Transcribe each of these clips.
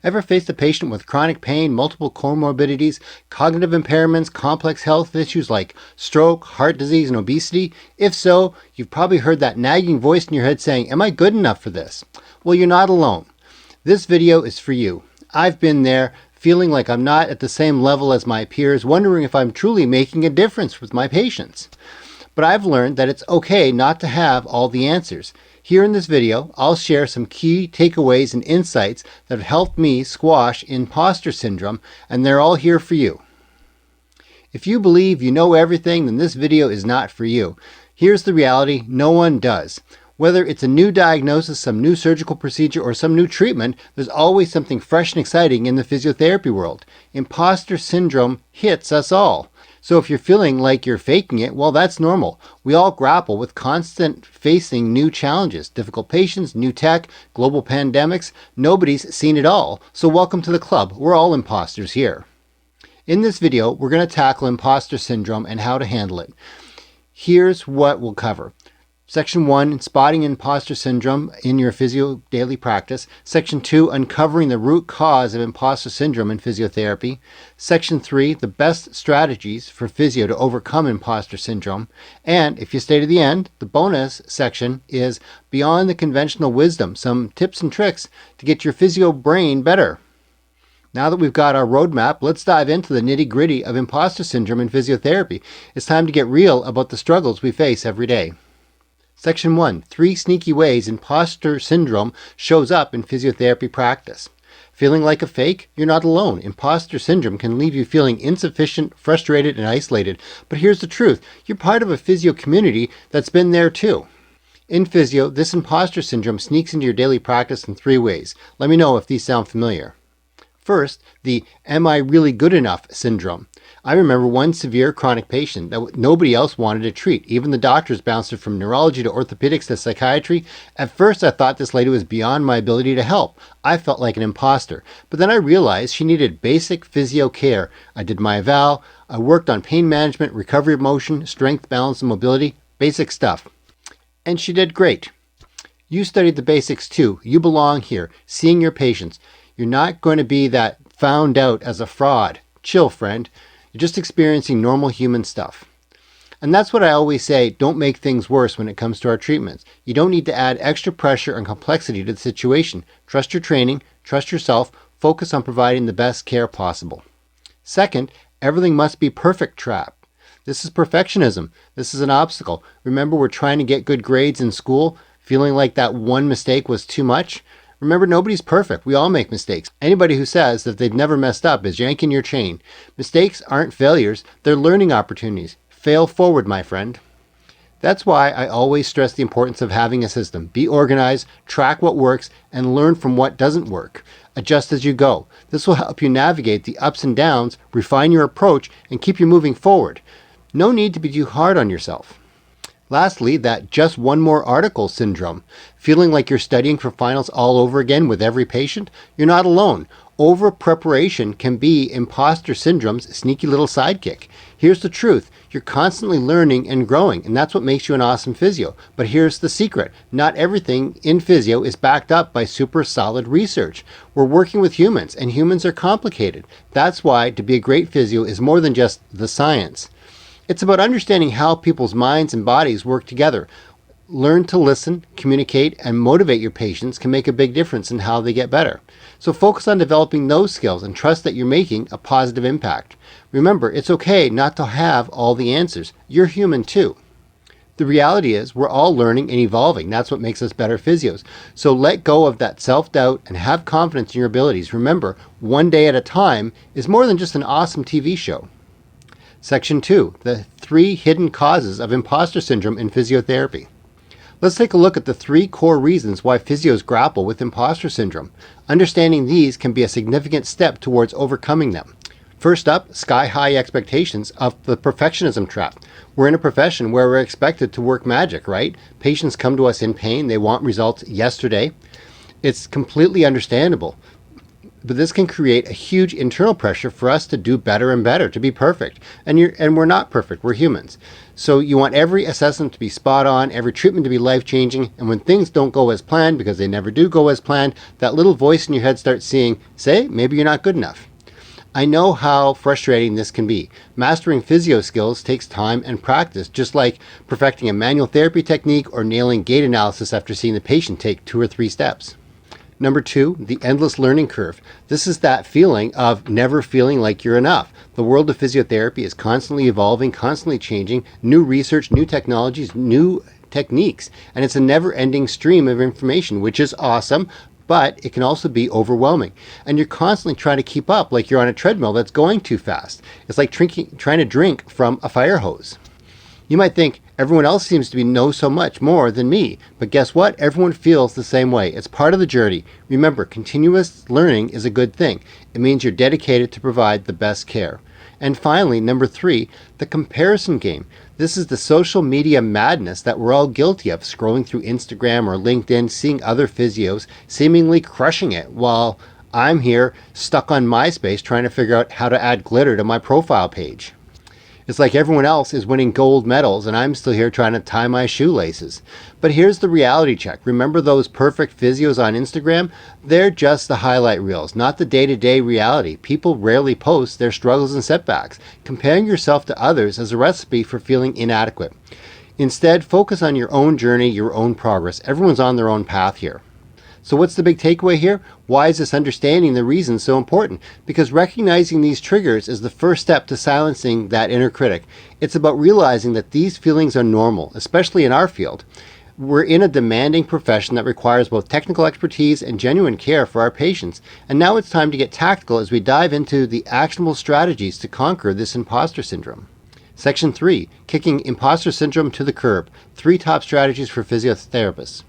Ever faced a patient with chronic pain, multiple comorbidities, cognitive impairments, complex health issues like stroke, heart disease, and obesity? If so, you've probably heard that nagging voice in your head saying, "Am I good enough for this?" Well, you're not alone. This video is for you. I've been there, feeling like I'm not at the same level as my peers, wondering if I'm truly making a difference with my patients. But I've learned that it's okay not to have all the answers. Here in this video, I'll share some key takeaways and insights that have helped me squash imposter syndrome, and they're all here for you. If you believe you know everything, then this video is not for you. Here's the reality: no one does. Whether it's a new diagnosis, some new surgical procedure, or some new treatment, there's always something fresh and exciting in the physiotherapy world. Imposter syndrome hits us all. So if you're feeling like you're faking it, well, that's normal. We all grapple with constant facing new challenges, difficult patients, new tech, global pandemics. Nobody's seen it all. So welcome to the club. We're all imposters here. In this video, we're going to tackle imposter syndrome and how to handle it. Here's what we'll cover. Section 1, spotting imposter syndrome in your physio daily practice. Section 2, uncovering the root cause of imposter syndrome in physiotherapy. Section 3, the best strategies for physio to overcome imposter syndrome. And if you stay to the end, the bonus section is beyond the conventional wisdom, some tips and tricks to get your physio brain better. Now that we've got our roadmap, let's dive into the nitty-gritty of imposter syndrome in physiotherapy. It's time to get real about the struggles we face every day. Section 1, 3 sneaky ways imposter syndrome shows up in physiotherapy practice. Feeling like a fake? You're not alone. Imposter syndrome can leave you feeling insufficient, frustrated, and isolated. But here's the truth: you're part of a physio community that's been there too. In physio, this imposter syndrome sneaks into your daily practice in 3 ways. Let me know if these sound familiar. First, the "am I really good enough" syndrome. I remember one severe chronic patient that nobody else wanted to treat. Even the doctors bounced her from neurology to orthopedics to psychiatry. At first, I thought this lady was beyond my ability to help. I felt like an imposter. But then I realized she needed basic physio care. I did my eval. I worked on pain management, recovery of motion, strength, balance, and mobility. Basic stuff. And she did great. You studied the basics too. You belong here, seeing your patients. You're not going to be that found out as a fraud. Chill, friend. You're just experiencing normal human stuff. And that's what I always say: don't make things worse when it comes to our treatments. You don't need to add extra pressure and complexity to the situation. Trust your training, trust yourself, focus on providing the best care possible. Second, everything must be perfect trap. This is perfectionism. This is an obstacle. Remember, we're trying to get good grades in school, feeling like that one mistake was too much? Remember, nobody's perfect. We all make mistakes. Anybody who says that they've never messed up is yanking your chain. Mistakes aren't failures. They're learning opportunities. Fail forward, my friend. That's why I always stress the importance of having a system. Be organized, track what works, and learn from what doesn't work. Adjust as you go. This will help you navigate the ups and downs, refine your approach, and keep you moving forward. No need to be too hard on yourself. Lastly, that just one more article syndrome. Feeling like you're studying for finals all over again with every patient? You're not alone. Over preparation can be imposter syndrome's sneaky little sidekick. Here's the truth: you're constantly learning and growing, and that's what makes you an awesome physio. But here's the secret: not everything in physio is backed up by super solid research. We're working with humans, and humans are complicated. That's why to be a great physio is more than just the science. It's about understanding how people's minds and bodies work together. Learn to listen, communicate, and motivate your patients can make a big difference in how they get better. So focus on developing those skills and trust that you're making a positive impact. Remember, it's okay not to have all the answers. You're human too. The reality is we're all learning and evolving. That's what makes us better physios. So let go of that self-doubt and have confidence in your abilities. Remember, one day at a time is more than just an awesome TV show. Section 2, the 3 hidden causes of imposter syndrome in physiotherapy. Let's take a look at the 3 core reasons why physios grapple with imposter syndrome. Understanding these can be a significant step towards overcoming them. First up, sky-high expectations of the perfectionism trap. We're in a profession where we're expected to work magic, right? Patients come to us in pain. They want results yesterday. It's completely understandable. But this can create a huge internal pressure for us to do better and better, to be perfect. And we're not perfect. We're humans. So you want every assessment to be spot on, every treatment to be life-changing, and when things don't go as planned, because they never do go as planned, that little voice in your head starts say, maybe you're not good enough. I know how frustrating this can be. Mastering physio skills takes time and practice, just like perfecting a manual therapy technique or nailing gait analysis after seeing the patient take 2 or 3 steps. Number 2, the endless learning curve. This is that feeling of never feeling like you're enough. The world of physiotherapy is constantly evolving, constantly changing, new research, new technologies, new techniques, and it's a never-ending stream of information, which is awesome, but it can also be overwhelming. And you're constantly trying to keep up like you're on a treadmill that's going too fast. It's like trying to drink from a fire hose. You might think, everyone else seems to know so much more than me, but guess what? Everyone feels the same way. It's part of the journey. Remember, continuous learning is a good thing. It means you're dedicated to provide the best care. And finally, number 3, the comparison game. This is the social media madness that we're all guilty of, scrolling through Instagram or LinkedIn, seeing other physios seemingly crushing it, while I'm here stuck on MySpace trying to figure out how to add glitter to my profile page. It's like everyone else is winning gold medals and I'm still here trying to tie my shoelaces. But here's the reality check. Remember those perfect physios on Instagram? They're just the highlight reels, not the day-to-day reality. People rarely post their struggles and setbacks. Comparing yourself to others is a recipe for feeling inadequate. Instead, focus on your own journey, your own progress. Everyone's on their own path here. So what's the big takeaway here? Why is this understanding the reason so important? Because recognizing these triggers is the first step to silencing that inner critic. It's about realizing that these feelings are normal, especially in our field. We're in a demanding profession that requires both technical expertise and genuine care for our patients. And now it's time to get tactical as we dive into the actionable strategies to conquer this imposter syndrome. Section 3, kicking imposter syndrome to the curb. 3 top strategies for physiotherapists.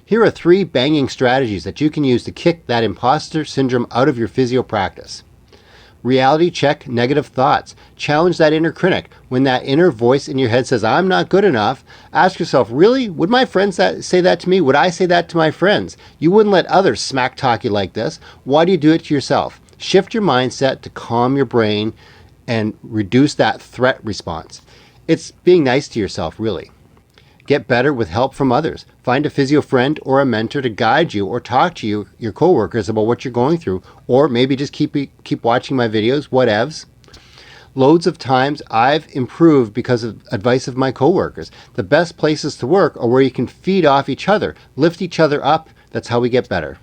Here are 3 banging strategies that you can use to kick that imposter syndrome out of your physio practice. Reality check negative thoughts. Challenge that inner critic. When that inner voice in your head says, I'm not good enough, ask yourself, really? Would my friends say that to me? Would I say that to my friends? You wouldn't let others smack talk you like this. Why do you do it to yourself? Shift your mindset to calm your brain and reduce that threat response. It's being nice to yourself, really. Get better with help from others. Find a physio friend or a mentor to guide you or talk to your coworkers about what you're going through, or maybe just keep watching my videos, whatevs. Loads of times I've improved because of advice of my coworkers. The best places to work are where you can feed off each other, lift each other up. That's how we get better.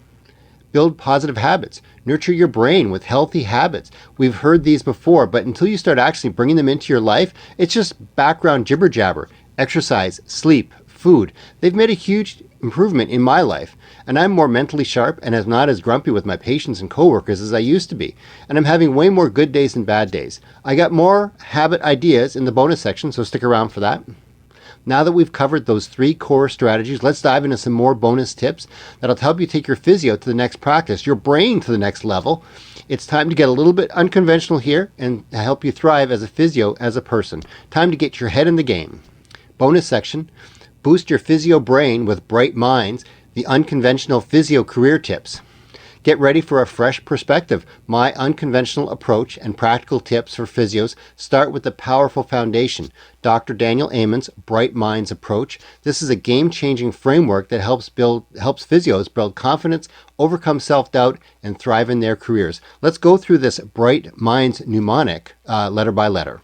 Build positive habits. Nurture your brain with healthy habits. We've heard these before, but until you start actually bringing them into your life, it's just background jibber jabber. Exercise, sleep, food. They've made a huge improvement in my life, and I'm more mentally sharp and am not as grumpy with my patients and coworkers as I used to be. And I'm having way more good days than bad days. I got more habit ideas in the bonus section, so stick around for that. Now that we've covered those 3 core strategies, let's dive into some more bonus tips that'll help you take your physio to the next practice, your brain to the next level. It's time to get a little bit unconventional here and help you thrive as a physio, as a person. Time to get your head in the game. Bonus section, boost your physio brain with bright minds, the unconventional physio career tips. Get ready for a fresh perspective. My unconventional approach and practical tips for physios start with the powerful foundation, Dr. Daniel Amen's Bright Minds approach. This is a game-changing framework that helps physios build confidence, overcome self-doubt, and thrive in their careers. Let's go through this Bright Minds mnemonic letter by letter.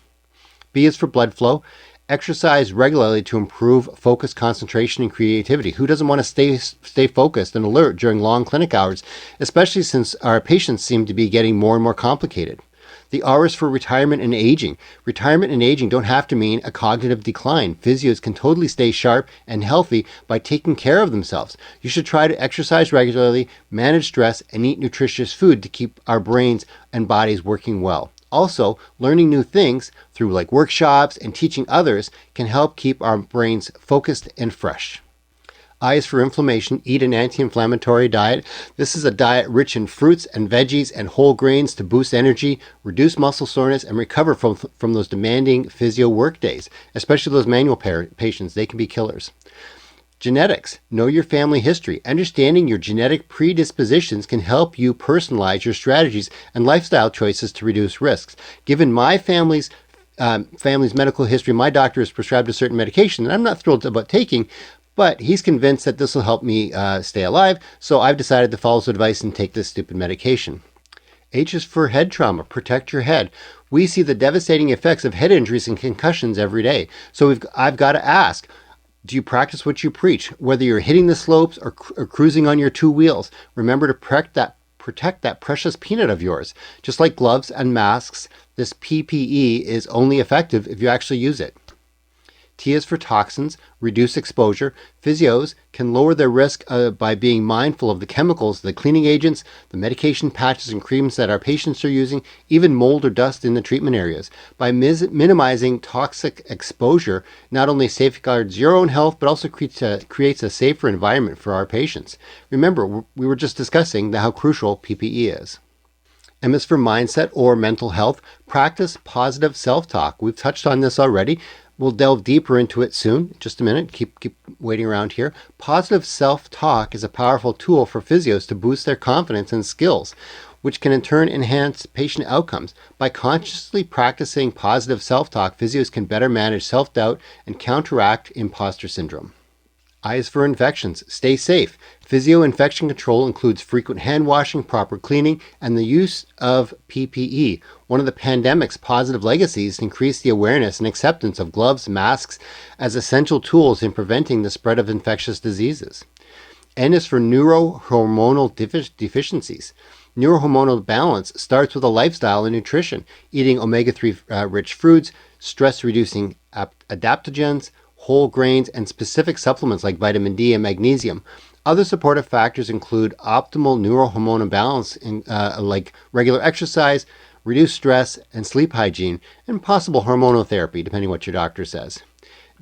B is for blood flow. Exercise regularly to improve focus, concentration, and creativity. Who doesn't want to stay focused and alert during long clinic hours, especially since our patients seem to be getting more and more complicated? The R is for retirement and aging. Retirement and aging don't have to mean a cognitive decline. Physios can totally stay sharp and healthy by taking care of themselves. You should try to exercise regularly, manage stress, and eat nutritious food to keep our brains and bodies working well. Also, learning new things through like workshops and teaching others can help keep our brains focused and fresh. I is for inflammation. Eat an anti-inflammatory diet. This is a diet rich in fruits and veggies and whole grains to boost energy, reduce muscle soreness, and recover from those demanding physio work days, especially those manual patients. They can be killers. Genetics. Know your family history. Understanding your genetic predispositions can help you personalize your strategies and lifestyle choices to reduce risks. Given my family's family's medical history. My doctor has prescribed a certain medication that I'm not thrilled about taking, but he's convinced that this will help me stay alive, so I've decided to follow his advice and take this stupid medication. H is for head trauma. Protect your head. We see the devastating effects of head injuries and concussions every day. So I've got to ask, do you practice what you preach? Whether you're hitting the slopes or cruising on your two wheels, remember to protect that precious peanut of yours. Just like gloves and masks, this PPE is only effective if you actually use it. T is for toxins, reduce exposure. Physios can lower their risk by being mindful of the chemicals, the cleaning agents, the medication patches and creams that our patients are using, even mold or dust in the treatment areas. By minimizing toxic exposure, not only safeguards your own health, but also creates a safer environment for our patients. Remember, we were just discussing how crucial PPE is. M is for mindset or mental health. Practice positive self-talk. We've touched on this already. We'll delve deeper into it soon. Just a minute. Keep waiting around here. Positive self-talk is a powerful tool for physios to boost their confidence and skills, which can in turn enhance patient outcomes. By consciously practicing positive self-talk, physios can better manage self-doubt and counteract impostor syndrome. I is for infections. Stay safe. Physio infection control includes frequent hand washing, proper cleaning, and the use of PPE. One of the pandemic's positive legacies increased the awareness and acceptance of gloves, masks as essential tools in preventing the spread of infectious diseases. N is for neurohormonal deficiencies. Neurohormonal balance starts with a lifestyle and nutrition, eating omega-3 rich fruits, stress-reducing adaptogens, whole grains, and specific supplements like vitamin D and magnesium. Other supportive factors include optimal neurohormonal balance, like regular exercise, reduced stress, and sleep hygiene, and possible hormonal therapy, depending what your doctor says.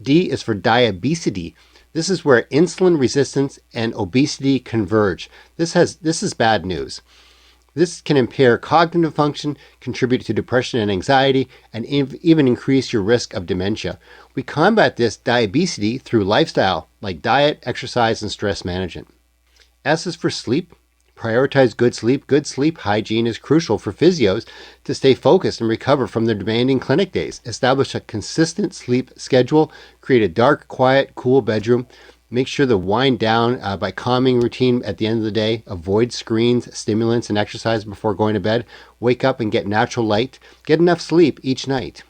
D is for diabetes. This is where insulin resistance and obesity converge. This is bad news. This can impair cognitive function, contribute to depression and anxiety, and even increase your risk of dementia. We combat this diabetes through lifestyle, like diet, exercise, and stress management. S is for sleep. Prioritize good sleep. Good sleep hygiene is crucial for physios to stay focused and recover from their demanding clinic days. Establish a consistent sleep schedule. Create a dark, quiet, cool bedroom. Make sure to wind down by calming routine at the end of the day. Avoid screens, stimulants, and exercise before going to bed. Wake up and get natural light. Get enough sleep each night.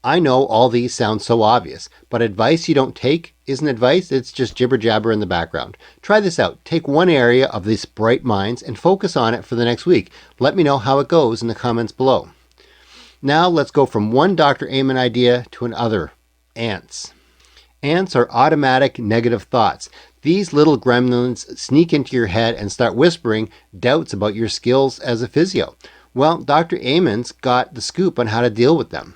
I know all these sound so obvious, but advice you don't take isn't advice, it's just jibber jabber in the background. Try this out. Take one area of these bright minds and focus on it for the next week. Let me know how it goes in the comments below. Now let's go from one Dr. Amen idea to another. Ants. Ants are automatic negative thoughts. These little gremlins sneak into your head and start whispering doubts about your skills as a physio. Well, Dr. Amen's got the scoop on how to deal with them.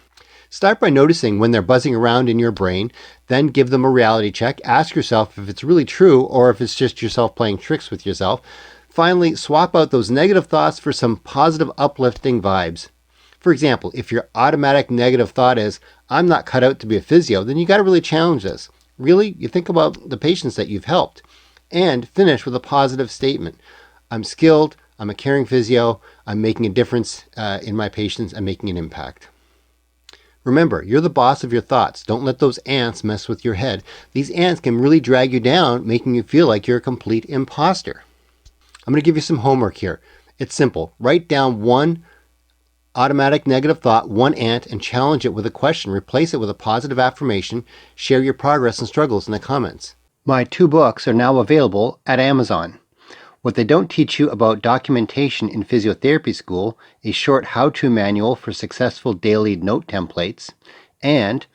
Start by noticing when they're buzzing around in your brain, then give them a reality check. Ask yourself if it's really true or if it's just yourself playing tricks with yourself. Finally, swap out those negative thoughts for some positive, uplifting vibes. For example, if your automatic negative thought is, I'm not cut out to be a physio, then you got to really challenge this. Really, you think about the patients that you've helped. And finish with a positive statement. I'm skilled, I'm a caring physio, I'm making a difference in my patients, I'm making an impact. Remember, you're the boss of your thoughts. Don't let those ants mess with your head. These ants can really drag you down, making you feel like you're a complete imposter. I'm going to give you some homework here. It's simple. Write down one automatic negative thought, one ant, and challenge it with a question. Replace it with a positive affirmation. Share your progress and struggles in the comments. My 2 books are now available at Amazon. What They Don't Teach You About Documentation in Physiotherapy School, a short how-to manual for successful daily note templates, and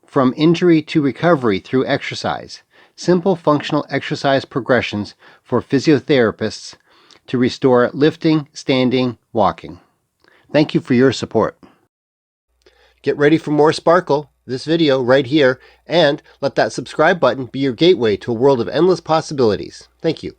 From Injury to Recovery Through Exercise, simple functional exercise progressions for physiotherapists to restore lifting, standing, walking. Thank you for your support. Get ready for more sparkle, this video right here, and let that subscribe button be your gateway to a world of endless possibilities. Thank you.